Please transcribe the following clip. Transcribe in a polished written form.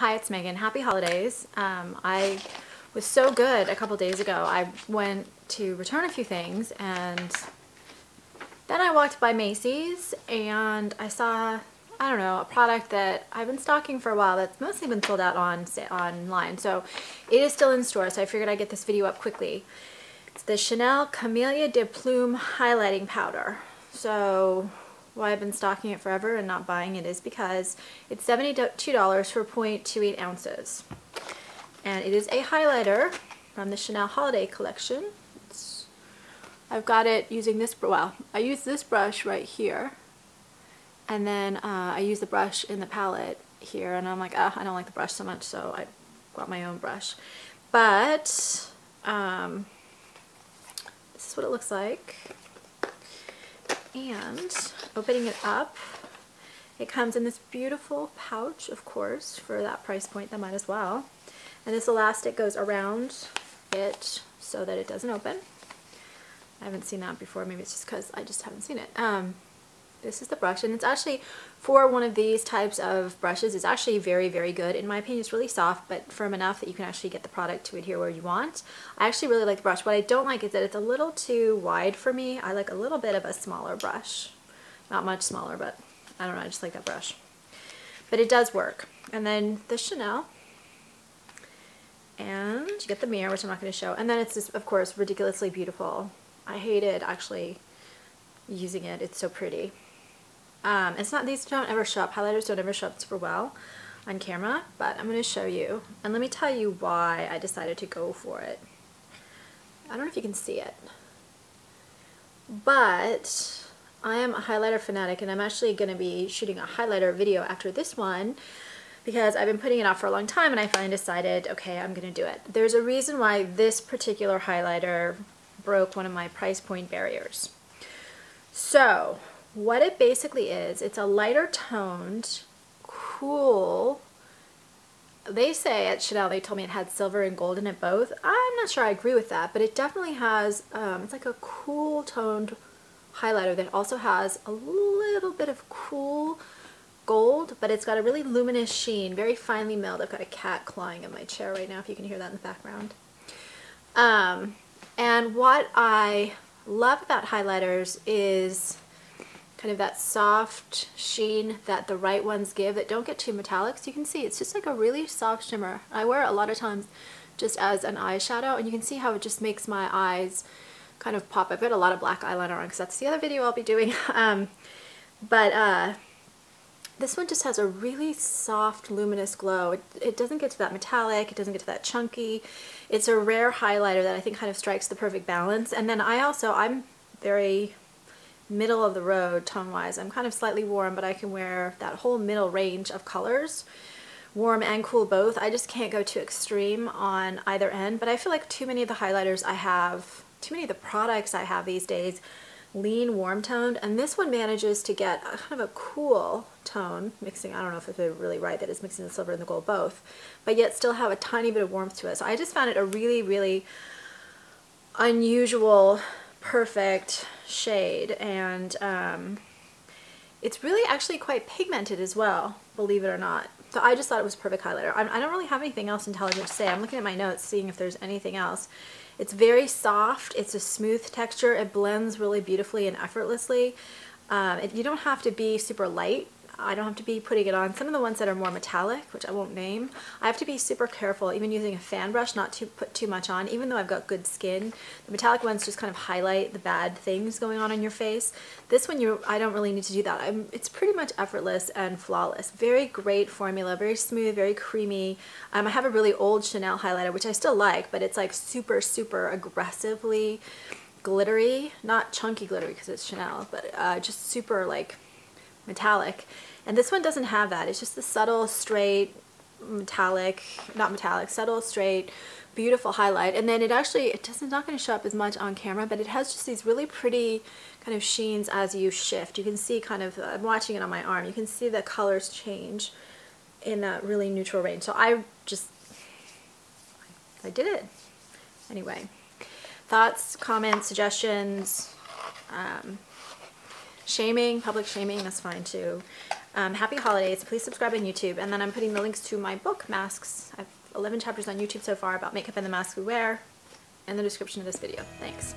Hi, it's Megan. Happy holidays. I was so good a couple days ago. I went to return a few things and then I walked by Macy's and I saw, I don't know, a product that I've been stocking for a while that's mostly been sold out online. So it is still in store, so I figured I'd get this video up quickly. It's the Chanel Camelia de Plume highlighting powder. So why I've been stocking it forever and not buying it is because it's $72 for 0.28 ounces. And it is a highlighter from the Chanel Holiday Collection. I've got it using this, well, I use this brush right here. And then I use the brush in the palette here. And I'm like, I don't like the brush so much, so I got my own brush. But this is what it looks like. And opening it up, it comes in this beautiful pouch, of course, for that price point, that might as well. And this elastic goes around it so that it doesn't open. I haven't seen that before, maybe it's just because I just haven't seen it. This is the brush, and it's actually, for one of these types of brushes, it's actually very, very good. In my opinion, it's really soft, but firm enough that you can actually get the product to adhere where you want. I actually really like the brush. What I don't like is that it's a little too wide for me. I like a little bit of a smaller brush. Not much smaller, but I don't know, I just like that brush. But it does work. And then the Chanel. And you get the mirror, which I'm not going to show. And then it's just, of course, ridiculously beautiful. I hated actually using it. It's so pretty. It's not, these don't ever show up, highlighters don't ever show up super well on camera, but I'm going to show you. And let me tell you why I decided to go for it. I don't know if you can see it, but I am a highlighter fanatic, and I'm actually going to be shooting a highlighter video after this one because I've been putting it off for a long time, and I finally decided, okay, I'm going to do it. There's a reason why this particular highlighter broke one of my price point barriers. So what it basically is, it's a lighter toned, cool, they say at Chanel, they told me it had silver and gold in it both. I'm not sure I agree with that, but it definitely has, it's like a cool toned highlighter that also has a little bit of cool gold, but it's got a really luminous sheen, very finely milled. I've got a cat clawing in my chair right now, if you can hear that in the background. And what I love about highlighters is kind of that soft sheen that the right ones give that don't get too metallic. So you can see it's just like a really soft shimmer. I wear it a lot of times just as an eyeshadow, and you can see how it just makes my eyes kind of pop. I've got a lot of black eyeliner on because that's the other video I'll be doing. This one just has a really soft, luminous glow. It doesn't get to that metallic, it doesn't get to that chunky. It's a rare highlighter that I think kind of strikes the perfect balance. And then I'm very middle of the road tone-wise. I'm kind of slightly warm, but I can wear that whole middle range of colors. Warm and cool both. I just can't go too extreme on either end, but I feel like too many of the highlighters I have, too many of the products I have these days lean warm toned, and this one manages to get a kind of a cool tone, mixing, I don't know if it's really right that it's mixing the silver and the gold both, but yet still have a tiny bit of warmth to it. So I just found it a really, really unusual, perfect shade, and it's really actually quite pigmented as well, believe it or not. So I just thought it was a perfect highlighter. I don't really have anything else intelligent to say. I'm looking at my notes, seeing if there's anything else. It's very soft, it's a smooth texture, it blends really beautifully and effortlessly. You don't have to be super light. I don't have to be putting it on. Some of the ones that are more metallic, which I won't name, I have to be super careful, even using a fan brush, not to put too much on, even though I've got good skin. The metallic ones just kind of highlight the bad things going on your face. This one, I don't really need to do that. It's pretty much effortless and flawless. Very great formula, very smooth, very creamy. I have a really old Chanel highlighter, which I still like, but it's like super, super aggressively glittery. Not chunky glittery because it's Chanel, but just super like metallic. And this one doesn't have that. It's just the subtle, straight, metallic, not metallic, subtle, straight, beautiful highlight. And then it's not going to show up as much on camera, but it has just these really pretty kind of sheens as you shift. You can see kind of, I'm watching it on my arm, you can see the colors change in that really neutral range. So I did it. Anyway, thoughts, comments, suggestions, Shaming, public shaming, that's fine too. Happy holidays. Please subscribe on YouTube. And then I'm putting the links to my book, Masks. I have 11 chapters on YouTube so far about makeup and the masks we wear in the description of this video. Thanks.